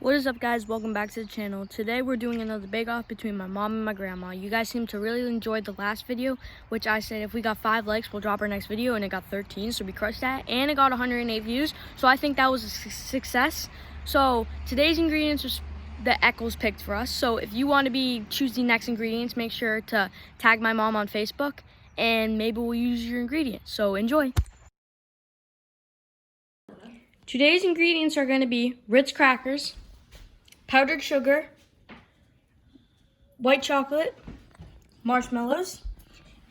What is up, guys? Welcome back to the channel. Today we're doing another bake-off between my mom and my grandma. You guys seem to really enjoy the last video, which I said if we got 5 likes we'll drop our next video, and it got 13, so we crushed that, and it got 108 views, so I think that was a success. So today's ingredients was the Eccles picked for us. So if you want to be choosing next ingredients, make sure to tag my mom on Facebook and maybe we'll use your ingredients. So enjoy. Today's ingredients are going to be Ritz crackers, powdered sugar, white chocolate, marshmallows,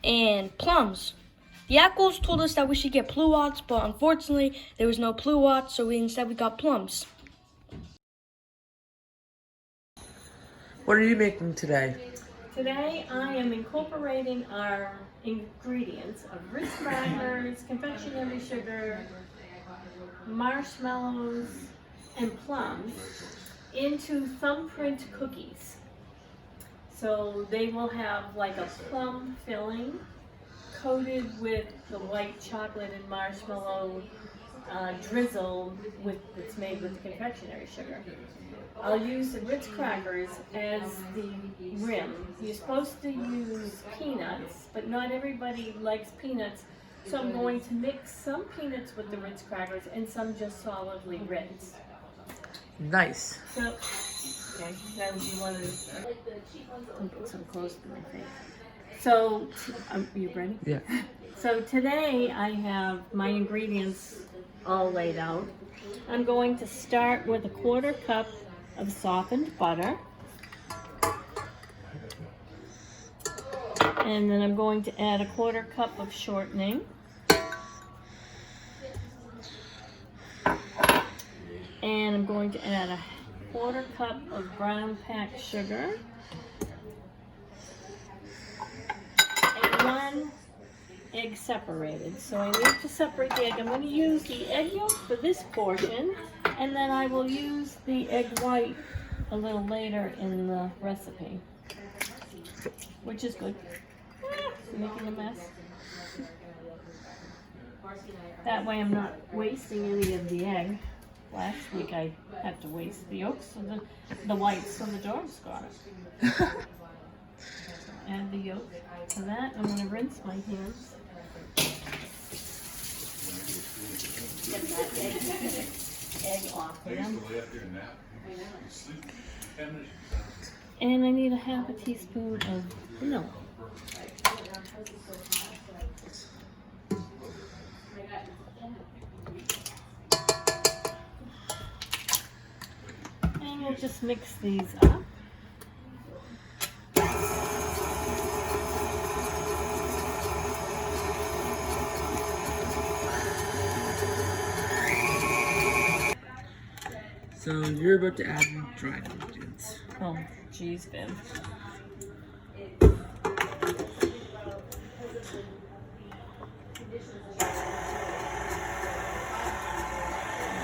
and plums. The Eccles told us that we should get pluots, but unfortunately there was no pluots, so instead we got plums. What are you making today? Today I am incorporating our ingredients of Ritz crackers, confectionery sugar, marshmallows, and plums into thumbprint cookies. So they will have like a plum filling coated with the white chocolate and marshmallow drizzle that's made with the confectionery sugar. I'll use the Ritz crackers as the rim. You're supposed to use peanuts, but not everybody likes peanuts, so I'm going to mix some peanuts with the Ritz crackers and some just solidly Ritz. Nice. So, okay, now you want to put some close to my face. So, you ready? Yeah. So today I have my ingredients all laid out. I'm going to start with a 1/4 cup of softened butter. And then I'm going to add a 1/4 cup of shortening. And I'm going to add a 1/4 cup of brown packed sugar. And 1 egg separated. So I need to separate the egg. I'm going to use the egg yolk for this portion, and then I will use the egg white a little later in the recipe, which is good. Making a mess. That way I'm not wasting any of the egg. Last week I had to waste the yolks, so the whites, so the dogs got it. Add the yolk to that. I'm going to rinse my hands. Get that egg off of them. And I need a 1/2 teaspoon of vanilla. And we'll just mix these up. So you're about to add dry ingredients. Oh, geez, Ben.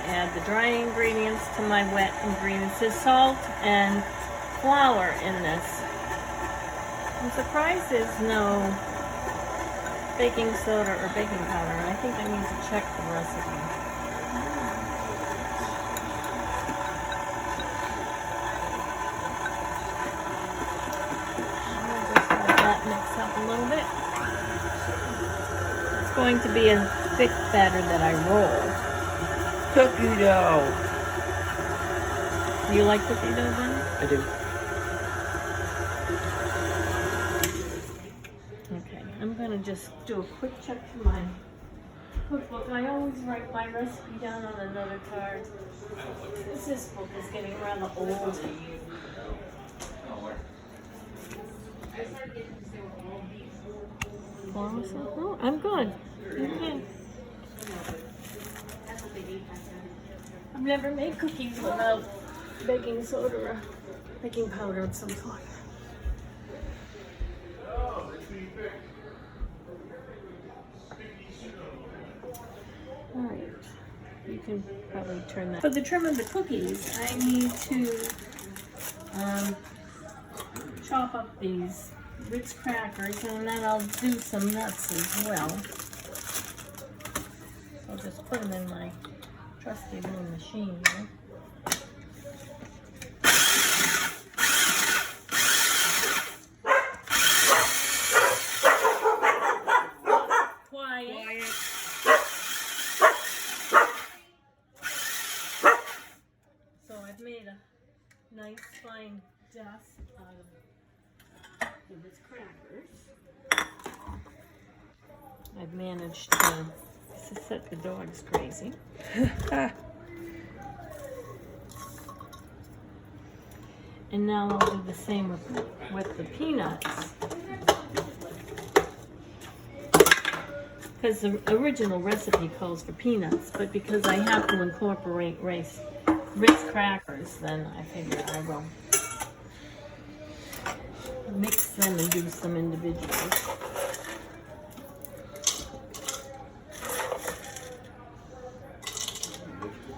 Add the dry ingredients to my wet ingredients. There's salt and flour in this. I'm surprised there's no baking soda or baking powder. I think I need to check the recipe. Mix up a little bit. It's going to be a thick batter that I roll. Cookie dough. Do you like cookie dough, Ben? I do. Okay, I'm going to just do a quick check for my cookbook. I always write my recipe down on another card. This book is getting rather old. Oh, I'm good. Okay. I've never made cookies without baking soda or baking powder of some sort. Alright, you can probably turn that. For the trim of the cookies, I need to chop up these Ritz crackers, and then I'll do some nuts as well. I'll just put them in my trusty little machine here. made a nice fine dust out of Ritz crackers. I've managed to set the dogs crazy. And now I'll do the same with the peanuts. Because the original recipe calls for peanuts, but because I have to incorporate Ritz crackers, then I figure I will mix them and do some individually.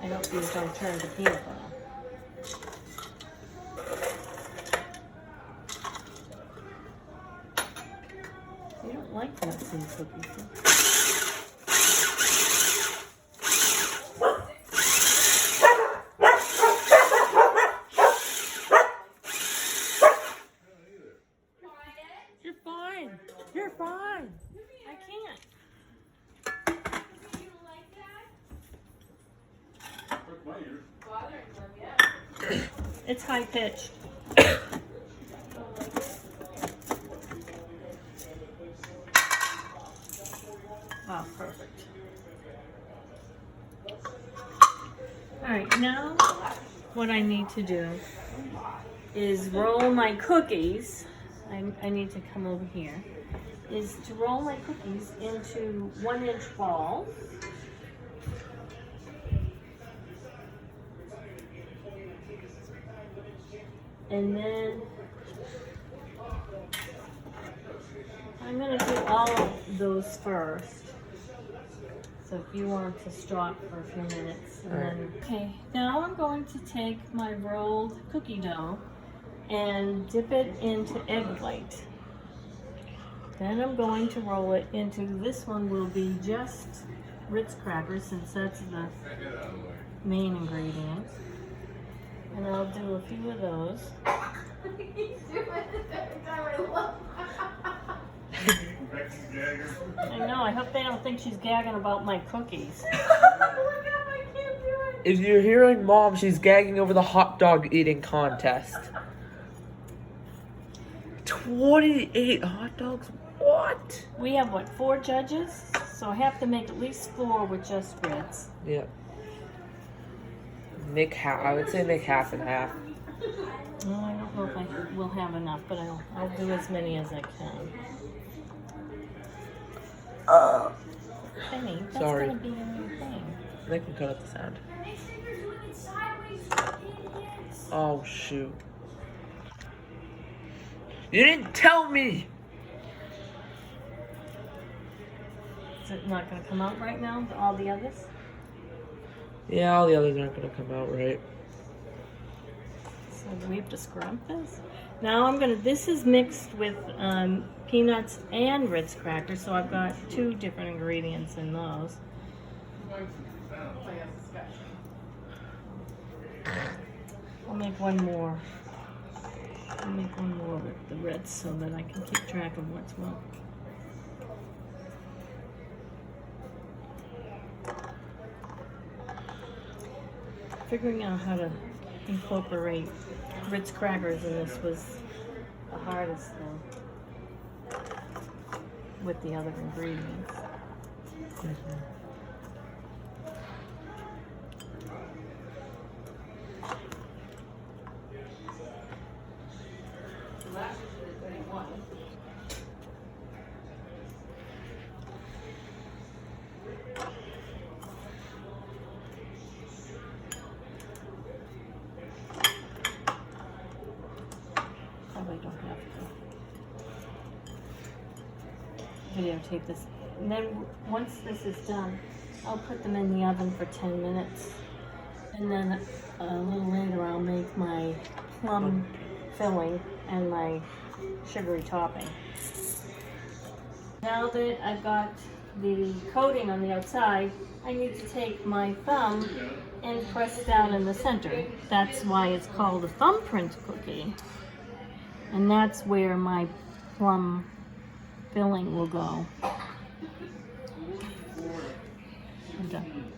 I hope these don't turn to peanut butter. You don't like nuts in cookies. You're fine. You're fine. I can't. It's high pitched. Oh, perfect. All right, now what I need to do is roll my cookies. I need to come over here. Is to roll my cookies into 1-inch balls. And then I'm going to do all of those first. So if you want to stop for a few minutes. And then, okay, now I'm going to take my rolled cookie dough and dip it into egg white. Then I'm going to roll it into, this one will be just Ritz crackers since that's the main ingredient. And I'll do a few of those. I know, I hope they don't think she's gagging about my cookies. If you're hearing Mom, she's gagging over the hot dog eating contest. 28 hot dogs? What? We have, what, 4 judges? So I have to make at least 4 with just Ritz. Yep. I would say make half and half. Well, I don't know if I will have enough, but I'll do as many as I can. Penny, that's Sorry. gonna be a new thing. They can cut out the sound. Oh, shoot. You didn't tell me! Is it not gonna come out right now, all the others? Yeah, all the others aren't gonna come out right. So do we have to scrub this? Now this is mixed with peanuts and Ritz crackers, so I've got 2 different ingredients in those. I'll make one more. I'll make one more with the Ritz so that I can keep track of what's what. Figuring out how to incorporate Ritz crackers in this was the hardest thing with the other ingredients. Probably don't have to videotape this. And then once this is done, I'll put them in the oven for 10 minutes. And then a little later I'll make my plum filling and my sugary topping. Now that I've got the coating on the outside, I need to take my thumb and press it down in the center. That's why it's called a thumbprint cookie. And that's where my plum filling will go. I'm done.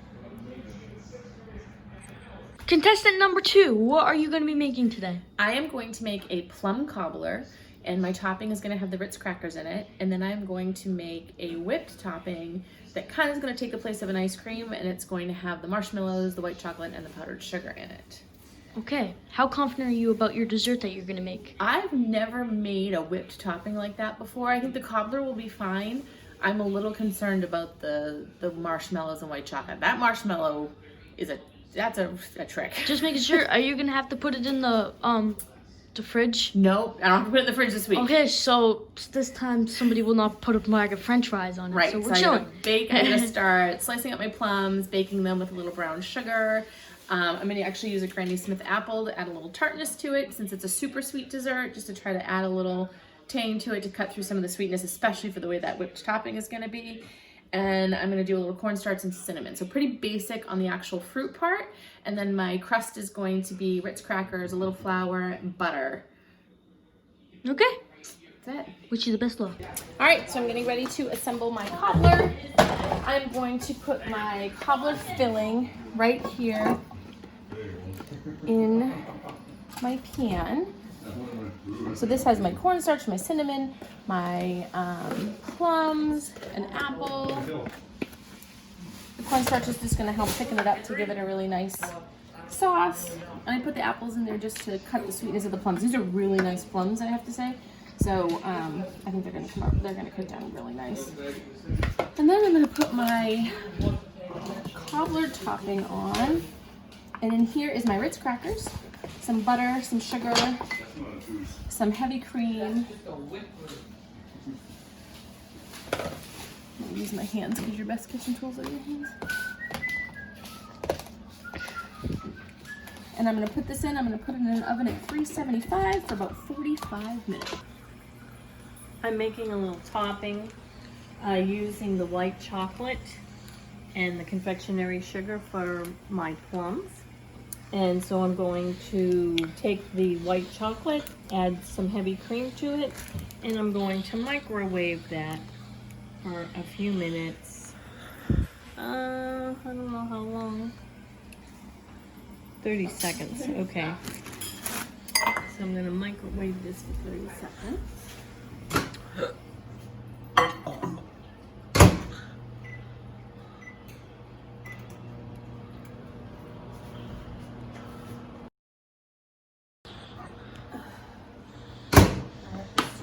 Contestant number 2, what are you going to be making today? I am going to make a plum cobbler, and my topping is going to have the Ritz crackers in it, and then I'm going to make a whipped topping that kind of is going to take the place of an ice cream, and it's going to have the marshmallows, the white chocolate, and the powdered sugar in it. Okay, how confident are you about your dessert that you're going to make? I've never made a whipped topping like that before. I think the cobbler will be fine. I'm a little concerned about the marshmallows and white chocolate. That marshmallow is that's a trick. Just making sure, are you going to have to put it in the fridge? Nope, I don't have to put it in the fridge this week. Okay, so this time somebody will not put a bag of french fries on it, Right, so we're I'm chilling. gonna start slicing up my plums, baking them with a little brown sugar. I'm gonna actually use a Granny Smith apple to add a little tartness to it, since it's a super sweet dessert, just to try to add a little tang to it to cut through some of the sweetness, especially for the way that whipped topping is gonna be. And I'm gonna do a little cornstarch and cinnamon. So pretty basic on the actual fruit part. And then my crust is going to be Ritz crackers, a little flour, and butter. Okay, That's it. wish you the best luck. All right, so I'm getting ready to assemble my cobbler. I'm going to put my cobbler filling right here in my pan. So this has my cornstarch, my cinnamon, my plums, an apple. The cornstarch is just gonna help thicken it up to give it a really nice sauce. And I put the apples in there just to cut the sweetness of the plums. These are really nice plums, I have to say. So I think they're gonna cook down really nice. And then I'm gonna put my cobbler topping on. And in here is my Ritz crackers, some butter, some sugar, some heavy cream. I'm gonna use my hands because your best kitchen tools are your hands. And I'm gonna put this in, I'm gonna put it in an oven at 375 for about 45 minutes. I'm making a little topping using the white chocolate and the confectionery sugar for my plums. And so I'm going to take the white chocolate, add some heavy cream to it, and I'm going to microwave that for a few minutes. I don't know how long. 30 seconds, okay. So I'm gonna microwave this for 30 seconds.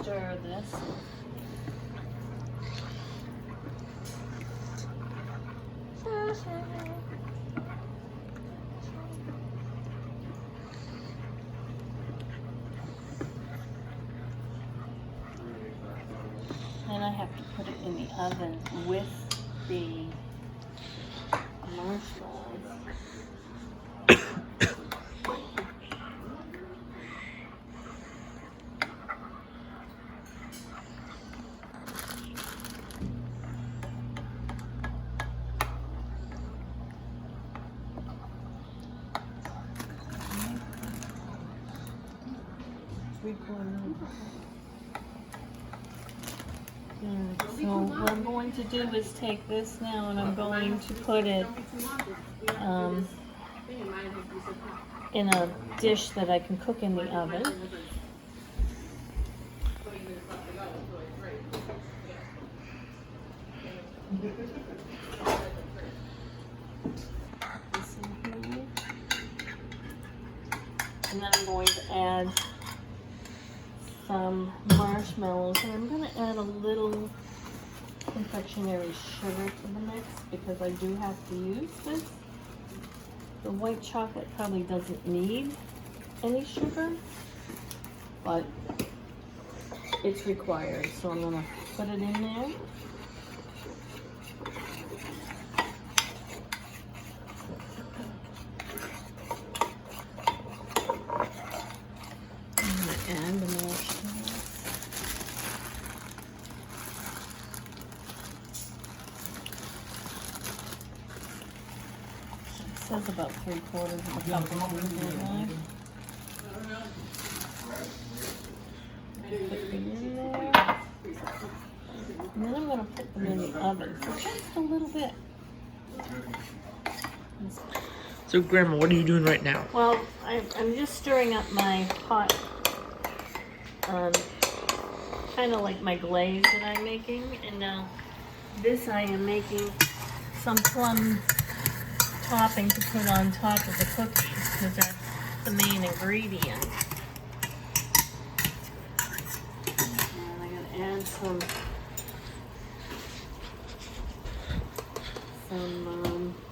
Stir this. And I have to put it in the oven with the marshmallows. So what I'm going to do is take this now and I'm going to put it in a dish that I can cook in the oven. This in here. And then I'm going to add some marshmallows, and I'm going to add a little confectionery sugar to the mix because I do have to use this. The white chocolate probably doesn't need any sugar, but it's required, so I'm going to put it in there. And the marshmallows. It says about 3/4 of a cup of sugar. Put them in there. And then I'm going to put them in the oven for just a little bit. So, Grandma, what are you doing right now? Well, I'm just stirring up my hot, kind of like my glaze that I'm making. And now this I am making some plum topping to put on top of the cookies because that's the main ingredient. And I'm going to add some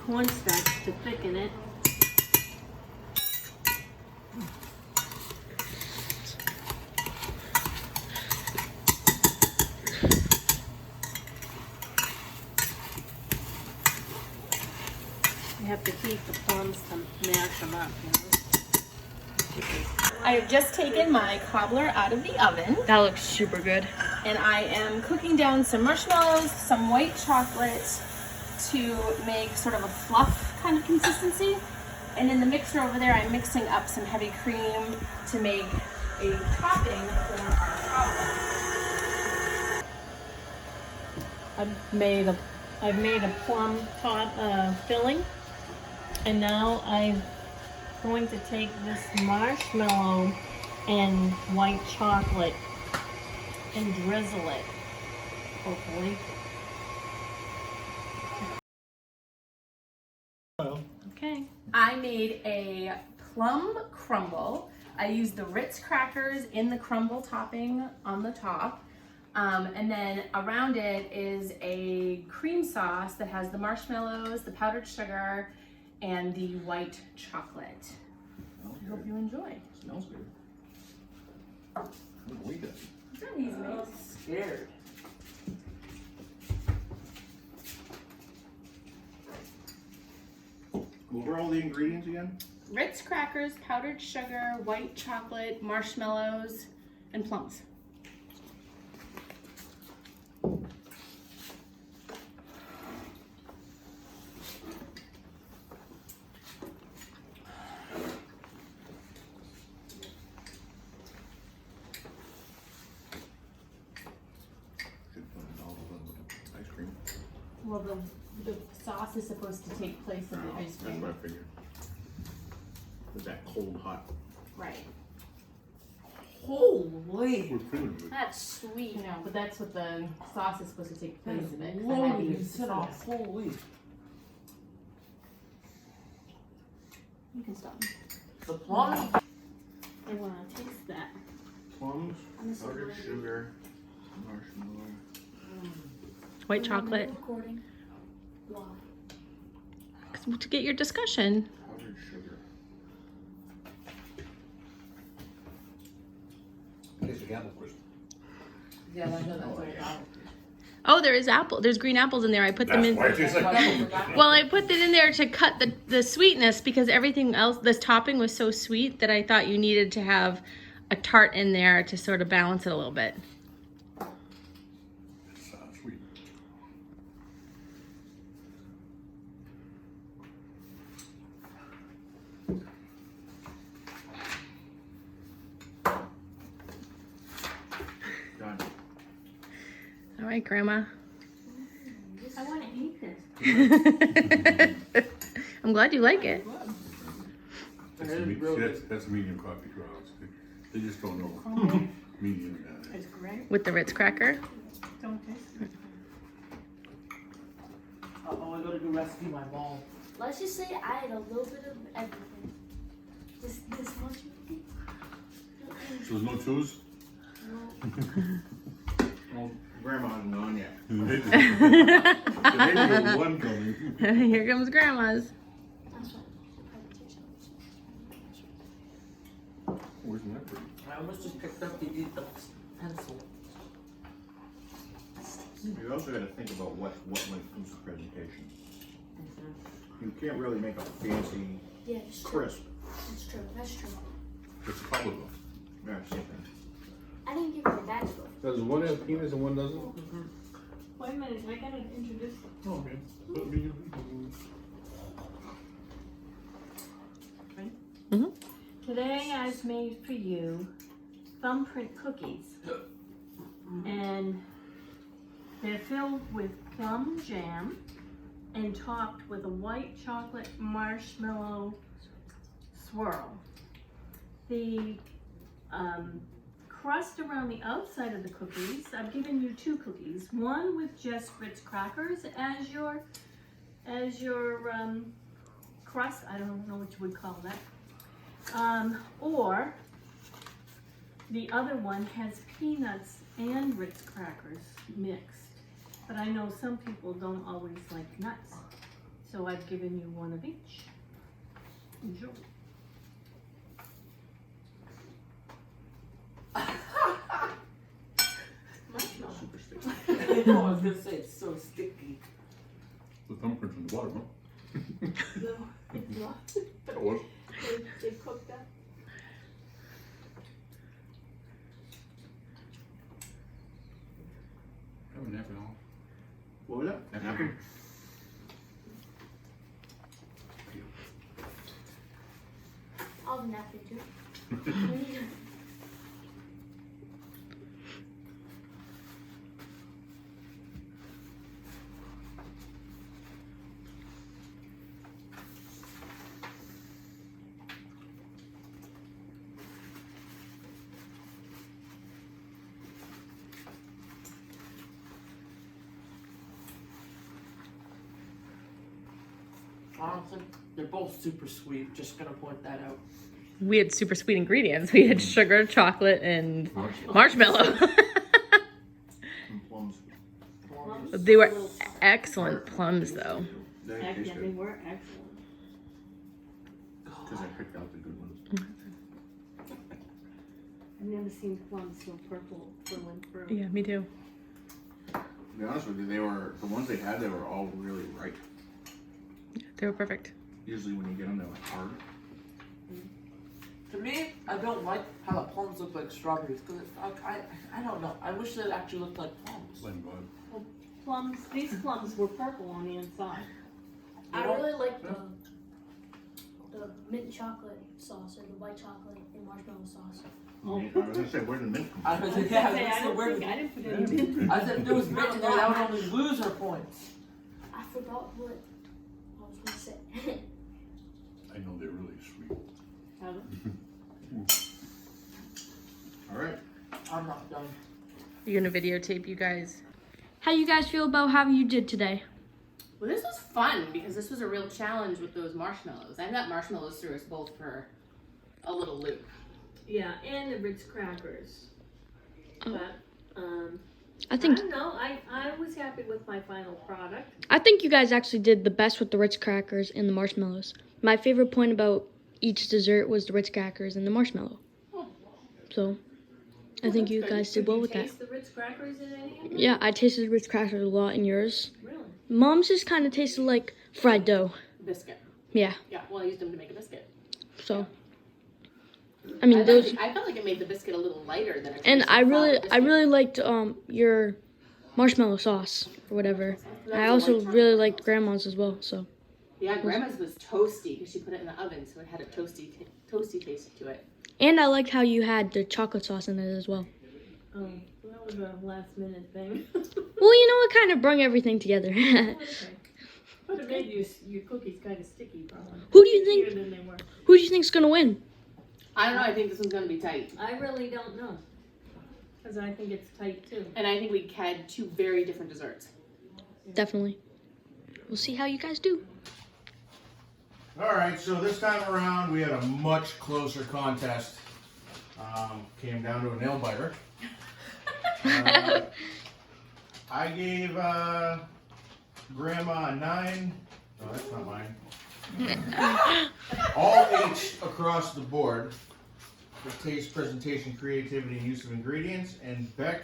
cornstarch to thicken it. You have to heat the plums to mash them up, you know? I have just taken my cobbler out of the oven, That looks super good. and I am cooking down some marshmallows, some white chocolate to make sort of a fluff kind of consistency. And in the mixer over there, I'm mixing up some heavy cream to make a topping for our chocolate. I've made a plum top filling, and now I'm going to take this marshmallow and white chocolate and drizzle it, hopefully. Okay. I made a plum crumble. I used the Ritz crackers in the crumble topping on the top. And then around it is a cream sauce that has the marshmallows, the powdered sugar, and the white chocolate. I hope you enjoy. Smells good. What we got? It's not easy, mate. Scared. What were all the ingredients again? Ritz crackers, powdered sugar, white chocolate, marshmallows, and plums. Should put all of them with ice cream. Well, the sauce is supposed to take place of the ice That's cream. what I figured. With that cold, hot. Right. Holy. We're feeling good. That's sweet. You know, but that's what the sauce is supposed to take place of it. 'cause Holy. I had to You use the said sauce. holy. You can stop. The plum. I want to taste that. Plums, I'm so powdered glad. sugar, marshmallow. White chocolate. Recording. Why? To get your discussion. Powdered sugar. Tastes like apple crisp. Yeah, I know that's Oh, there is apple. There's green apples in there. I put them in. That's why it tastes like apple. Well, I put it in there to cut the sweetness because everything else, this topping was so sweet that I thought you needed to have a tart in there to sort of balance it a little bit. It's sweet. Done. All right, Grandma. I want to eat this. I'm glad you like it. That's a medium coffee crowds. They just don't know. Medium. It's great. With the Ritz cracker. Don't taste it. Uh-oh, I gotta go rescue my ball. Let's just say I ate a little bit of everything. Just this much. So there's no twos? Well, Grandma hasn't gone yet. Maybe one coming. Here comes Grandma's. That's what Where's my fruit? I almost just picked up the pencil. You also got to think about what went through the presentation. You can't really make a fancy Yeah, it's true. crisp. That's true. That's true. It's a public one. Yeah, same thing. I didn't give her a backstory. Does one have penis and one doesn't? Wait a minute, I gotta introduce them. Okay. Let me. Today I've made for you thumbprint cookies. And they're filled with plum jam and topped with a white chocolate marshmallow swirl. The crust around the outside of the cookies, I've given you 2 cookies. One with just Ritz crackers as your crust. I don't know what you would call that. Or the other one has peanuts and Ritz crackers mixed. But I know some people don't always like nuts. So I've given you one of each. Enjoy. Marshmallow. Super sticky. I know, I was gonna say it's so sticky. The thumbprints in the bottom, huh? That was. They cooked that. Have a napkin on. What was that? Napkin? I'll have a napkin too. Honestly, they're both super sweet. Just gonna point that out. We had super sweet ingredients. We had sugar, chocolate, and marshmallow. And plums. They were excellent plums, though. They taste Yeah, they good. were excellent. Because I picked out the good ones. I've never seen plums so purple flowing through. Yeah, me too. To be honest with you, they were, the ones they had, they were all really ripe. They were perfect. Usually when you get them, they're like hard. To me, I don't like how the plums look like strawberries because I don't know. I wish they actually looked like plums. Blame God. Plums, these plums were purple on the inside. I really like the mint chocolate sauce or the white chocolate and marshmallow sauce. Oh. I was gonna say, where did the mint come I from? was I was yeah, gonna say, I that's the don't word. think I didn't put any mint in. I said if there was mint in there, that would only lose her points. I forgot what I was gonna say. I know they're really sweet. All right. I'm not done. You're gonna videotape you guys. How you guys feel about how you did today? Well, this was fun because this was a real challenge with those marshmallows. I got marshmallows threw us both for a little loop. Yeah, and the Ritz crackers. But I I think don't know. I was happy with my final product. I think you guys actually did the best with the Ritz crackers and the marshmallows. My favorite point about each dessert was the Ritz crackers and the marshmallow. So, I think you guys did well with that. Taste the Ritz crackers in any of them? Yeah, I tasted Ritz crackers a lot in yours. Really? Mom's just kind of tasted like fried dough. Biscuit. Yeah, Yeah, well, I used them to make a biscuit. so. I mean, those. I felt like it made the biscuit a little lighter than a And I traditional flour really liked your marshmallow sauce or whatever. biscuit. I also really liked grandma's as well. So Yeah, grandma's was toasty because she put it in the oven, so it had a toasty taste to it. and I liked how you had the chocolate sauce in it as well. Oh, that was a last minute thing. Well, you know, it kind of brought everything together. Okay. But it made your cookies kind of sticky, probably. Who do you think- Stickier than they were. Who do you think's gonna win? I don't know. I think this one's gonna be tight, I really don't know. Because I think it's tight too. and I think we had 2 very different desserts. Definitely. We'll see how you guys do. All right, so this time around we had a much closer contest. Came down to a nail biter. I gave Grandma a 9. No, that's not mine. All 8 across the board for taste, presentation, creativity, and use of ingredients. And Beck,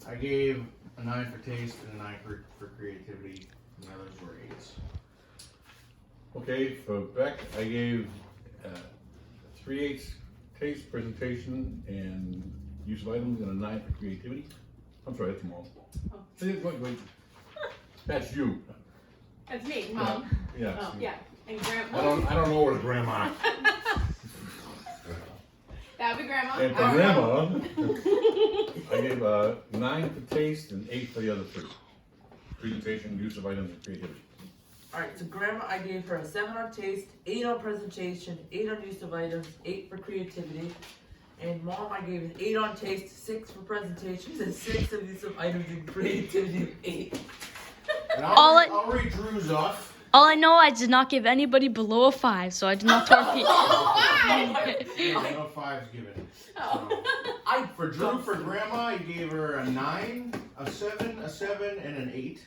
I gave a 9 for taste and a 9 for creativity. The others were 8s. Okay, for Beck, I gave 3/8 taste, presentation, and use of items, and a 9 for creativity. I'm sorry, that's wrong. Wait. That's you. That's me, Yeah. Oh, yeah, and grandma. I don't know where grandma. That would be grandma. And for grandma, I gave 9 for taste and 8 for the other 3. Presentation, use of items, and creativity. Alright, so Grandma, I gave her a 7 on taste, 8 on presentation, 8 on use of items, 8 for creativity. And Mom, I gave an 8 on taste, 6 for presentations, and 6 on use of items and creativity, 8. And All I'll read Drew's off. All I know, I did not give anybody below a 5, so I did not torpedo. Yeah, no fives given. So, for Drew, for Grandma, I gave her a 9, a 7, a 7, and an 8.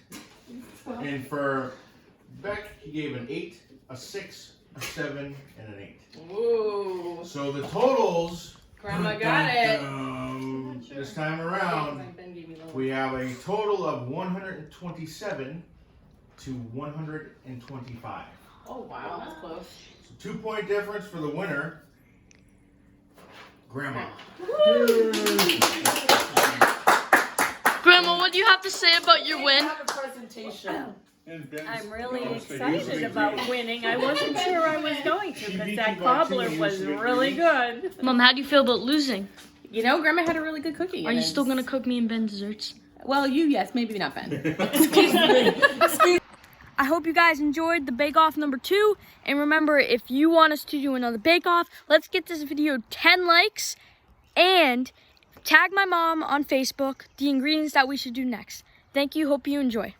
And for Beck, he gave an 8, a 6, a 7, and an 8. Ooh. So the totals. Grandma got it. This time around, we have a total of 127 to 125. Oh wow, that's close. So 2-point difference for the winner, Grandma. Grandma, what do you have to say about your win? Have a presentation. I'm really excited about winning. I wasn't sure I was going to because that cobbler was really good. Mom, how do you feel about losing? You know, Grandma had a really good cookie. Are and you still it's- gonna cook me and Ben desserts? Well, you, yes, maybe not Ben. I hope you guys enjoyed the Bake Off number 2. And remember, if you want us to do another Bake Off, let's get this video 10 likes. And tag my mom on Facebook, the ingredients that we should do next. Thank you. Hope you enjoy.